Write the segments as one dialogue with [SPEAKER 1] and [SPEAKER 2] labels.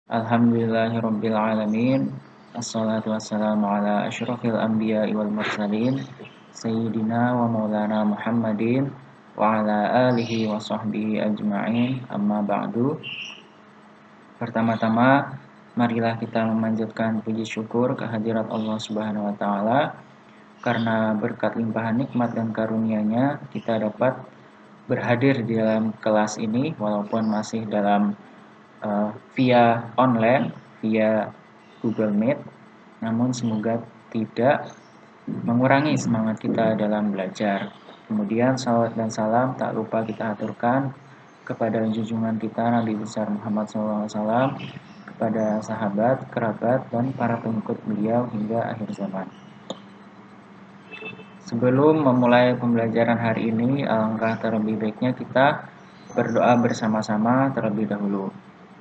[SPEAKER 1] Alhamdulillahirabbil alamin. Assalatu wassalamu ala asyrafil anbiya'i wal mursalin sayyidina wa maulana Muhammadin wa ala alihi wa sahbihi ajma'in. Amma ba'du. Pertama-tama marilah kita memanjatkan puji syukur kehadirat Allah Subhanahu wa taala karena berkat limpahan nikmat dan karunia-Nya kita dapat berhadir di dalam kelas ini walaupun masih dalam via online, via Google Meet, namun semoga tidak mengurangi semangat kita dalam belajar. Kemudian salawat dan salam tak lupa kita aturkan kepada junjungan kita Nabi besar Muhammad SAW, kepada sahabat, kerabat, dan para pengikut beliau hingga akhir zaman. Sebelum memulai pembelajaran hari ini, alangkah terlebih baiknya kita berdoa bersama-sama terlebih dahulu.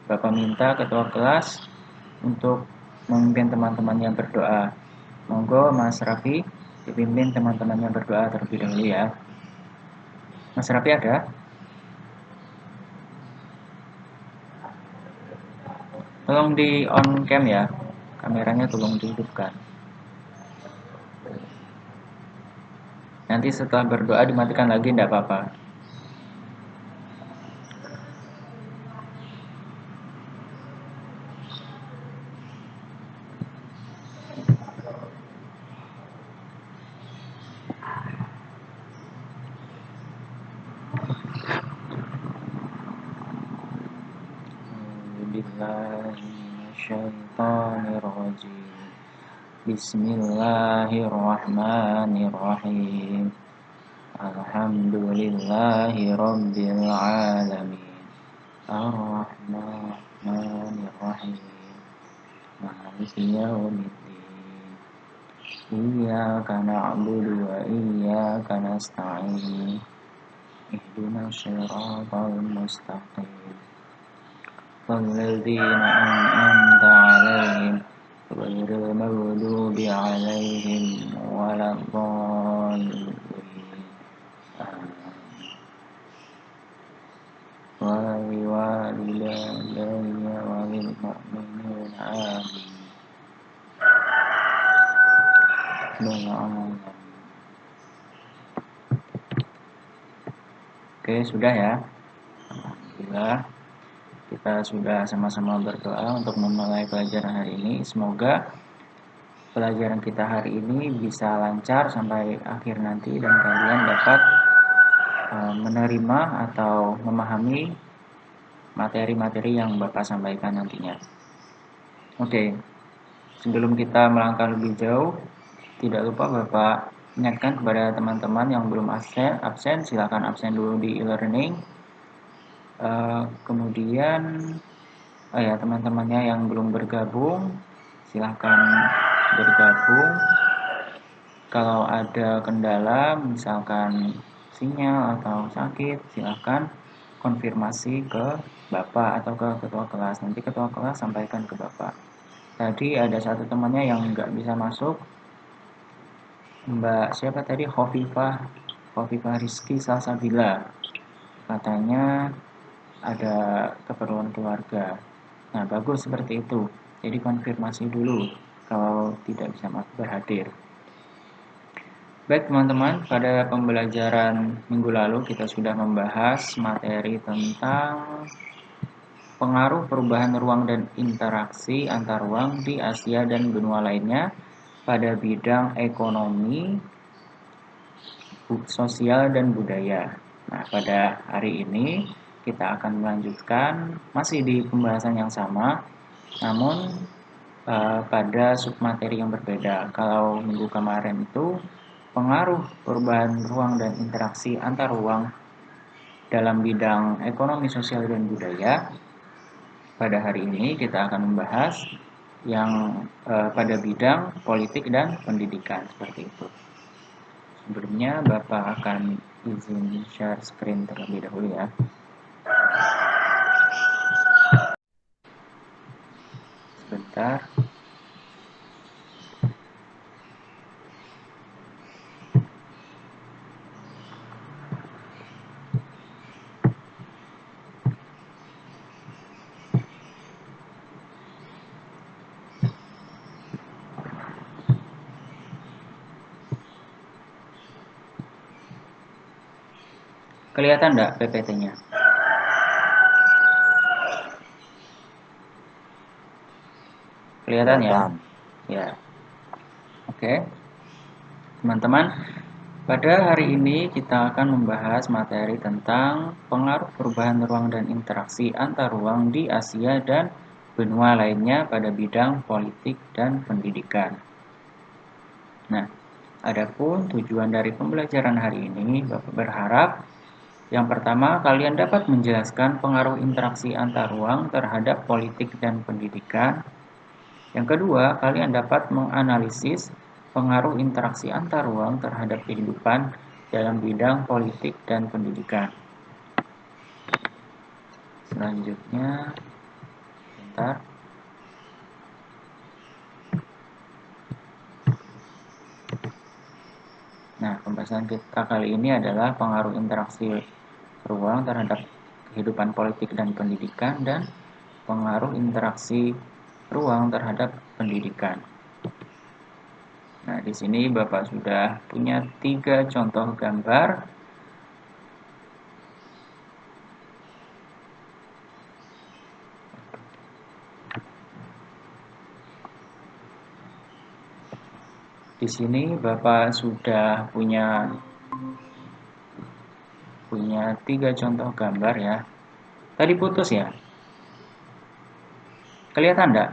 [SPEAKER 1] Bapak minta ketua kelas untuk memimpin teman-temannya berdoa. Monggo Mas Raffi dipimpin teman-temannya berdoa terlebih dahulu ya. Mas Raffi ada? Tolong di on cam ya. Kameranya tolong dihidupkan. Nanti setelah berdoa dimatikan lagi tidak apa-apa. Bismillahirrahmanirrahim. Alhamdulillahi rabbil alamin. Ar-Rahmanir-Rahim. Maliki yaumiddin. Iyyaka na'budu wa iyyaka nasta'in. Ihdinas siratal mustaqim. Walladzina an'amta 'alaihim ghairil maghdubi 'alaihim waladdallin. Waliwalidayya walil mu'minina amin. Oke, sudah ya. Alhamdulillah. Kita sudah sama-sama berdoa untuk memulai pelajaran hari ini. Semoga pelajaran kita hari ini bisa lancar sampai akhir nanti dan kalian dapat menerima atau memahami materi-materi yang Bapak sampaikan nantinya. Oke, sebelum kita melangkah lebih jauh, tidak lupa Bapak ingatkan kepada teman-teman yang belum absen, silakan absen dulu di e-learning. Kemudian teman-temannya yang belum bergabung silahkan bergabung. Kalau ada kendala misalkan sinyal atau sakit, silahkan konfirmasi ke Bapak atau ke ketua kelas. Nanti ketua kelas sampaikan ke Bapak. Tadi ada satu temannya yang nggak bisa masuk, Mbak siapa tadi? Khofifah Rizky Salsabila. Katanya ada keperluan keluarga. Nah, bagus seperti itu. Jadi konfirmasi dulu kalau tidak bisa berhadir. Baik teman-teman, pada pembelajaran minggu lalu kita sudah membahas materi tentang pengaruh perubahan ruang dan interaksi antar ruang di Asia dan benua lainnya pada bidang ekonomi, sosial, dan budaya. Nah, pada hari ini kita akan melanjutkan masih di pembahasan yang sama, namun pada submateri yang berbeda. Kalau minggu kemarin itu pengaruh perubahan ruang dan interaksi antar ruang dalam bidang ekonomi, sosial, dan budaya. Pada hari ini kita akan membahas yang pada bidang politik dan pendidikan seperti itu. Sebelumnya Bapak akan izin share screen terlebih dahulu ya. Sebentar. Kelihatan nggak PPT-nya? Kelihatan ya? Ya. Oke. Teman-teman, pada hari ini kita akan membahas materi tentang pengaruh perubahan ruang dan interaksi antar ruang di Asia dan benua lainnya pada bidang politik dan pendidikan. Nah, adapun tujuan dari pembelajaran hari ini, Bapak berharap yang pertama, kalian dapat menjelaskan pengaruh interaksi antar ruang terhadap politik dan pendidikan. Yang kedua, kalian dapat menganalisis pengaruh interaksi antar ruang terhadap kehidupan dalam bidang politik dan pendidikan. Selanjutnya, bentar. Nah, pembahasan kita kali ini adalah pengaruh interaksi ruang terhadap kehidupan politik dan pendidikan dan pengaruh interaksi ruang terhadap pendidikan. Nah, di sini Bapak sudah punya 3 contoh gambar. Di sini Bapak sudah punya 3 contoh gambar ya. Tadi putus ya? Kelihatan enggak?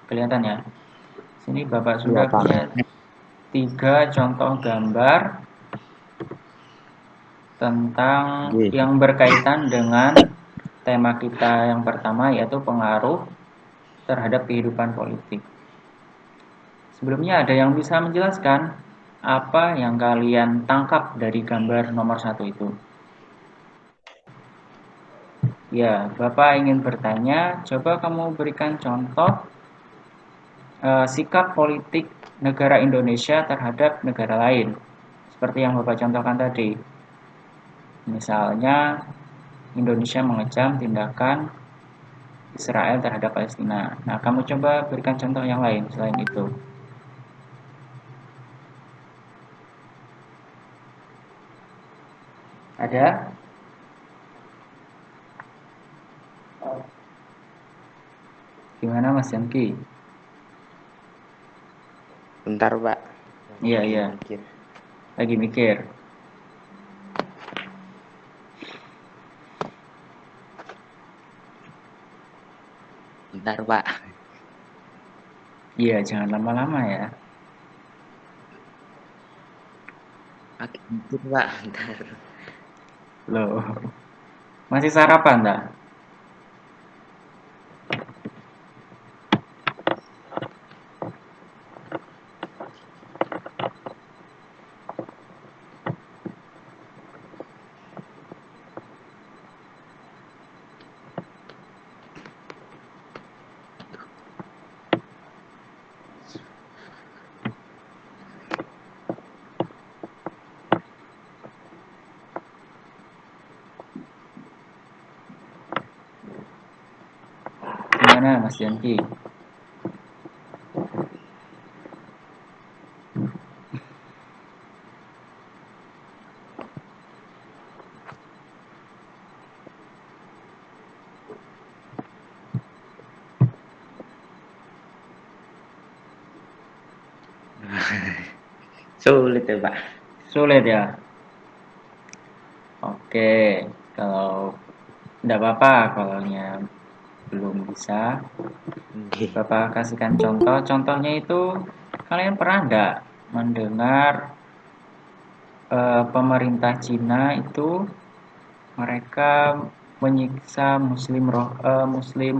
[SPEAKER 1] Kelihatan ya? Sini Bapak sudah punya 3 contoh gambar tentang yang berkaitan dengan tema kita yang pertama, yaitu pengaruh terhadap kehidupan politik. Sebelumnya ada yang bisa menjelaskan apa yang kalian tangkap dari gambar nomor 1 itu? Ya, Bapak ingin bertanya, coba kamu berikan contoh sikap politik negara Indonesia terhadap negara lain. Seperti yang Bapak contohkan tadi. Misalnya, Indonesia mengecam tindakan Israel terhadap Palestina. Nah, kamu coba berikan contoh yang lain selain itu. Ada? Gimana Mas Yangki?
[SPEAKER 2] Bentar, Pak.
[SPEAKER 1] Iya. Lagi mikir.
[SPEAKER 2] Bentar, Pak.
[SPEAKER 1] Iya, jangan lama-lama ya.
[SPEAKER 2] Lagi mikir, Pak. Bentar.
[SPEAKER 1] Loh, masih sarapan tak? Gimana Mas Yangki?
[SPEAKER 2] Sulit ya, Pak.
[SPEAKER 1] Sulit ya? Oke, kalau tidak apa-apa kalau belum bisa, Bapak kasihkan contoh. Contohnya itu, kalian pernah nggak mendengar pemerintah Cina itu mereka menyiksa Muslim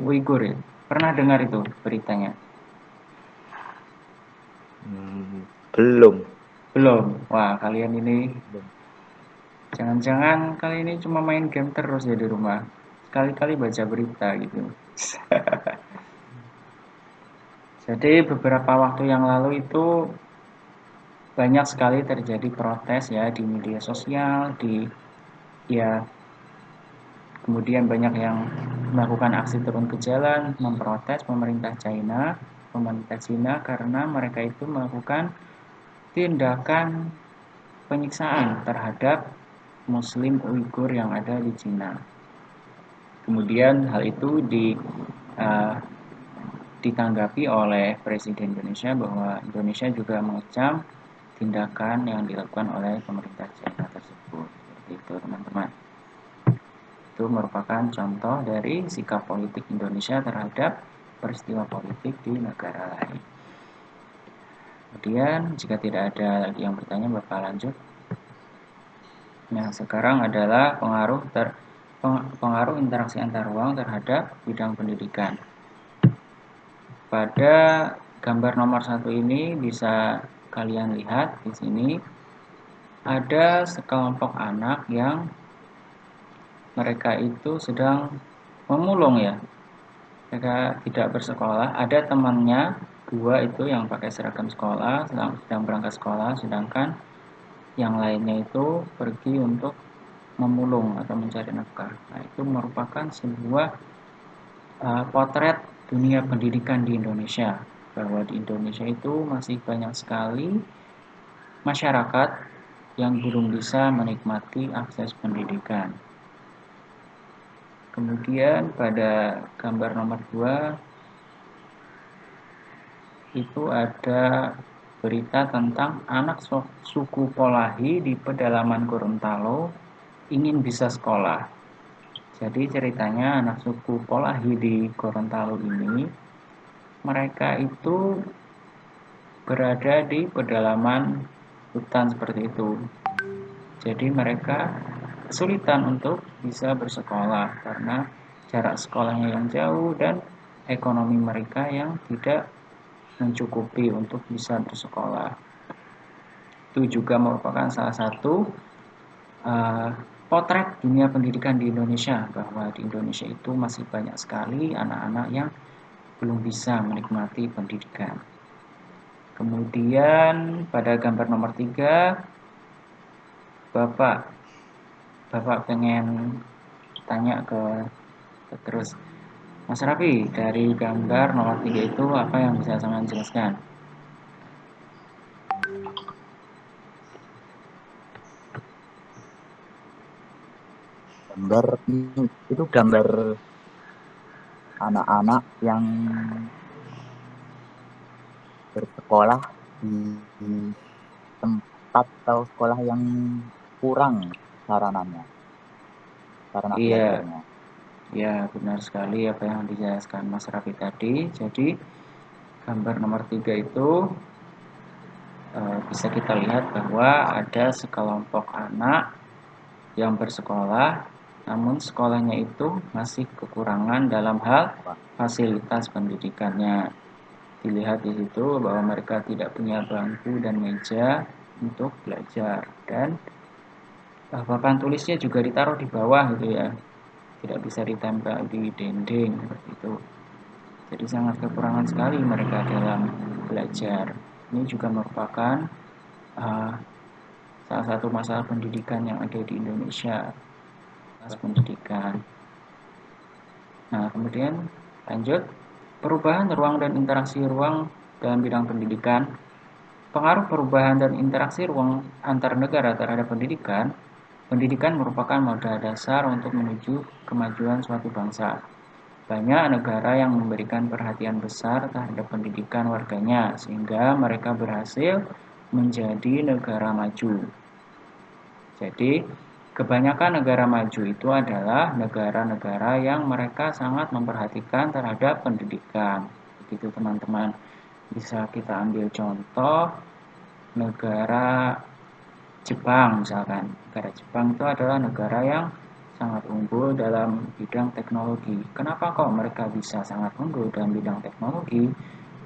[SPEAKER 1] Uighur ya? Pernah dengar itu beritanya?
[SPEAKER 2] Belum.
[SPEAKER 1] Belum. Wah, kalian ini jangan-jangan kalian ini cuma main game terus ya di rumah. Sekali-kali baca berita gitu. Jadi beberapa waktu yang lalu itu banyak sekali terjadi protes ya di media sosial, ya kemudian banyak yang melakukan aksi turun ke jalan memprotes pemerintah Cina karena mereka itu melakukan tindakan penyiksaan terhadap Muslim Uighur yang ada di Cina. Kemudian hal itu ditanggapi oleh Presiden Indonesia bahwa Indonesia juga mengecam tindakan yang dilakukan oleh pemerintah China tersebut. Seperti itu teman-teman. Itu merupakan contoh dari sikap politik Indonesia terhadap peristiwa politik di negara lain. Kemudian jika tidak ada lagi yang bertanya, Bapak lanjut. Nah, sekarang adalah pengaruh interaksi antar ruang terhadap bidang pendidikan. Pada gambar nomor 1 ini bisa kalian lihat di sini ada sekelompok anak yang mereka itu sedang memulung ya. Mereka tidak bersekolah, ada temannya dua itu yang pakai seragam sekolah sedang berangkat sekolah, sedangkan yang lainnya itu pergi untuk memulung atau mencari nafkah. Nah, itu merupakan sebuah potret dunia pendidikan di Indonesia, bahwa di Indonesia itu masih banyak sekali masyarakat yang belum bisa menikmati akses pendidikan. Kemudian pada gambar nomor 2 itu ada berita tentang anak suku Polahi di pedalaman Gorontalo ingin bisa sekolah. Jadi ceritanya anak suku Polahi di Gorontalo ini, mereka itu berada di pedalaman hutan seperti itu. Jadi mereka kesulitan untuk bisa bersekolah karena jarak sekolahnya yang jauh dan ekonomi mereka yang tidak mencukupi untuk bisa bersekolah. Itu juga merupakan salah satu potret dunia pendidikan di Indonesia, bahwa di Indonesia itu masih banyak sekali anak-anak yang belum bisa menikmati pendidikan. Kemudian pada gambar nomor 3 Bapak pengen tanya ke terus Mas Raffi, dari gambar nomor 3 itu apa yang bisa sampean jelaskan?
[SPEAKER 3] Gambar itu gambar anak-anak yang bersekolah di tempat atau sekolah yang kurang sarana belajarnya.
[SPEAKER 1] Ya, benar sekali apa yang dijelaskan Mas Raffi tadi. Jadi gambar nomor 3 itu bisa kita lihat bahwa ada sekelompok anak yang bersekolah, namun sekolahnya itu masih kekurangan dalam hal fasilitas pendidikannya. Dilihat di situ bahwa mereka tidak punya bangku dan meja untuk belajar, dan papan tulisnya juga ditaruh di bawah gitu ya, tidak bisa ditempel di dinding seperti itu. Jadi sangat kekurangan sekali mereka dalam belajar. Ini juga merupakan salah satu masalah pendidikan yang ada di Indonesia, pendidikan. Nah, kemudian lanjut, perubahan ruang dan interaksi ruang dalam bidang pendidikan. Pengaruh perubahan dan interaksi ruang antar negara terhadap pendidikan. Pendidikan merupakan modal dasar untuk menuju kemajuan suatu bangsa. Banyak negara yang memberikan perhatian besar terhadap pendidikan warganya, sehingga mereka berhasil menjadi negara maju. Jadi, kebanyakan negara maju itu adalah negara-negara yang mereka sangat memperhatikan terhadap pendidikan. Begitu teman-teman. Bisa kita ambil contoh negara Jepang misalkan. Negara Jepang itu adalah negara yang sangat unggul dalam bidang teknologi. Kenapa kok mereka bisa sangat unggul dalam bidang teknologi?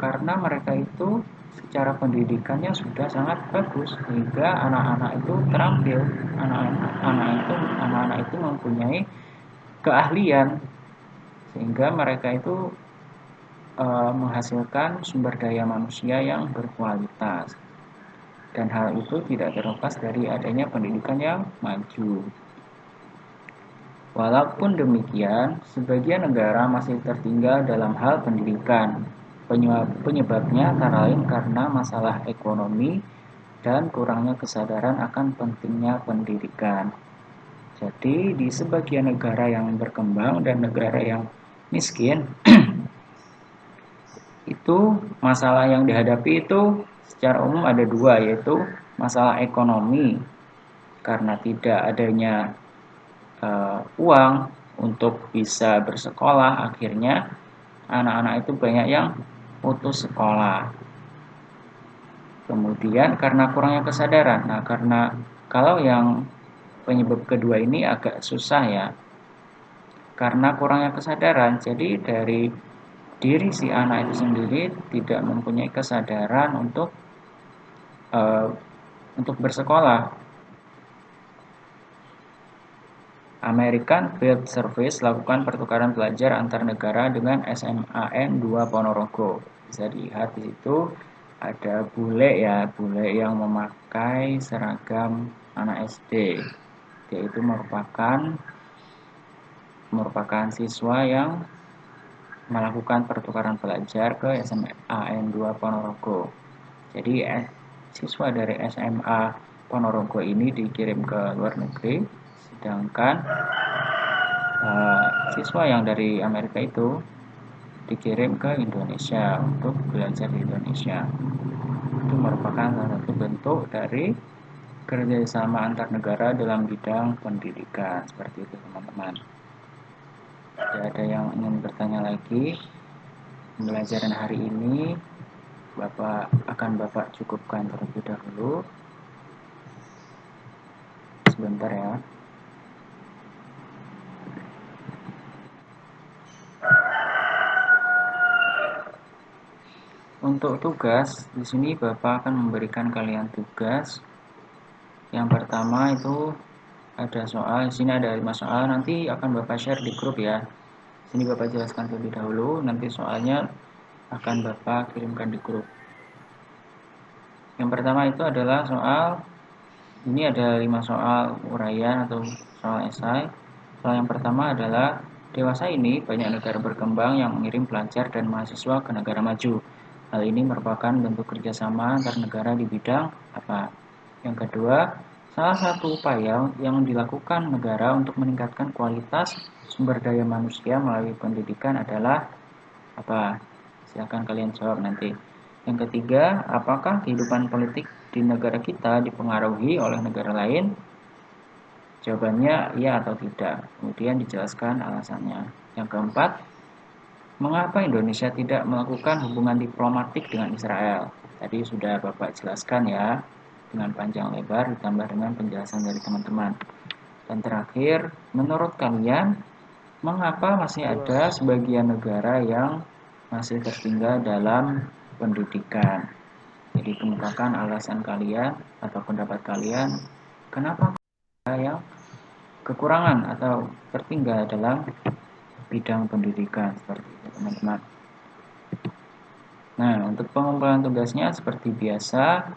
[SPEAKER 1] Karena mereka itu secara pendidikannya sudah sangat bagus, sehingga anak-anak itu terampil, anak-anak itu mempunyai keahlian, sehingga mereka itu menghasilkan sumber daya manusia yang berkualitas. Dan hal itu tidak terlepas dari adanya pendidikan yang maju. Walaupun demikian, sebagian negara masih tertinggal dalam hal pendidikan. Penyebabnya antara lain karena masalah ekonomi dan kurangnya kesadaran akan pentingnya pendidikan. Jadi di sebagian negara yang berkembang dan negara yang miskin, itu masalah yang dihadapi itu secara umum ada dua, yaitu masalah ekonomi karena tidak adanya uang untuk bisa bersekolah, akhirnya anak-anak itu banyak yang putus sekolah. Kemudian karena kurangnya kesadaran. Nah, karena kalau yang penyebab kedua ini agak susah ya. Karena kurangnya kesadaran, jadi dari diri si anak itu sendiri tidak mempunyai kesadaran untuk bersekolah. American Field Service lakukan pertukaran pelajar antar negara dengan SMAN 2 Ponorogo. Bisa dilihat di situ ada bule ya, bule yang memakai seragam anak SD. Dia itu merupakan siswa yang melakukan pertukaran pelajar ke SMAN 2 Ponorogo. Jadi siswa dari SMA Ponorogo ini dikirim ke luar negeri, sedangkan siswa yang dari Amerika itu dikirim ke Indonesia untuk belajar di Indonesia. Itu merupakan salah satu bentuk dari kerjasama antar negara dalam bidang pendidikan. Seperti itu teman-teman. Tidak ada yang ingin bertanya lagi. Pembelajaran hari ini Bapak cukupkan terlebih dahulu. Sebentar ya. Untuk tugas, di sini Bapak akan memberikan kalian tugas. Yang pertama itu ada soal, di sini ada 5 soal, nanti akan Bapak share di grup ya. Di sini Bapak jelaskan terlebih dahulu, nanti soalnya akan Bapak kirimkan di grup. Yang pertama itu adalah soal, ini ada 5 soal uraian atau soal esai. Soal yang pertama adalah, dewasa ini banyak negara berkembang yang mengirim pelajar dan mahasiswa ke negara maju. Hal ini merupakan bentuk kerjasama antar negara di bidang apa? Yang kedua, salah satu upaya yang dilakukan negara untuk meningkatkan kualitas sumber daya manusia melalui pendidikan adalah apa? Silakan kalian jawab nanti. Yang ketiga, apakah kehidupan politik di negara kita dipengaruhi oleh negara lain? Jawabannya iya atau tidak. Kemudian dijelaskan alasannya. Yang keempat, mengapa Indonesia tidak melakukan hubungan diplomatik dengan Israel? Tadi sudah Bapak jelaskan ya, dengan panjang lebar ditambah dengan penjelasan dari teman-teman. Dan terakhir, menurut kalian, mengapa masih ada sebagian negara yang masih tertinggal dalam pendidikan? Jadi kemukakan alasan kalian atau pendapat kalian, kenapa yang kekurangan atau tertinggal dalam bidang pendidikan, seperti itu teman-teman. Nah, untuk pengumpulan tugasnya seperti biasa,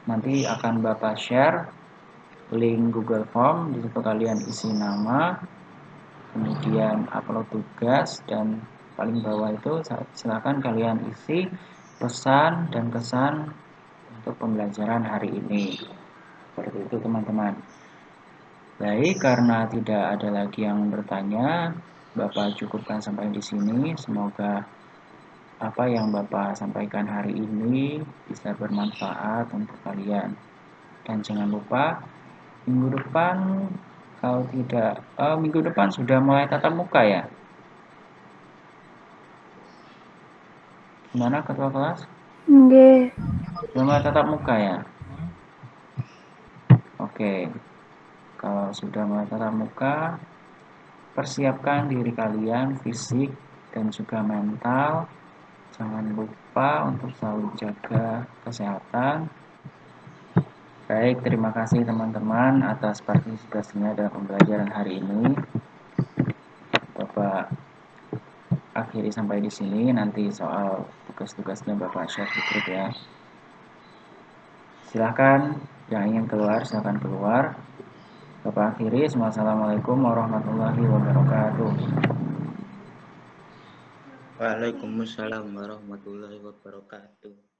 [SPEAKER 1] nanti akan Bapak share link Google Form. Di situ kalian isi nama, kemudian upload tugas, dan paling bawah itu silakan kalian isi pesan dan kesan untuk pembelajaran hari ini. Seperti itu teman-teman. Baik, karena tidak ada lagi yang bertanya, Bapak cukupkan sampai di sini. Semoga apa yang Bapak sampaikan hari ini bisa bermanfaat untuk kalian. Dan jangan lupa, minggu depan, kalau tidak, minggu depan sudah mulai tatap muka ya? Gimana ketua kelas?
[SPEAKER 4] Nggih.
[SPEAKER 1] Sudah mulai tatap muka ya? Oke. Kalau sudah mulai tatap muka, persiapkan diri kalian fisik dan juga mental. Jangan lupa untuk selalu jaga kesehatan. Baik, terima kasih teman-teman atas partisipasinya dalam pembelajaran hari ini. Bapak akhiri sampai di sini. Nanti soal tugas-tugasnya Bapak share di grup ya. Silahkan yang ingin keluar, silahkan keluar. Bapak akhiri. Assalamualaikum warahmatullahi wabarakatuh.
[SPEAKER 2] Waalaikumsalam warahmatullahi wabarakatuh.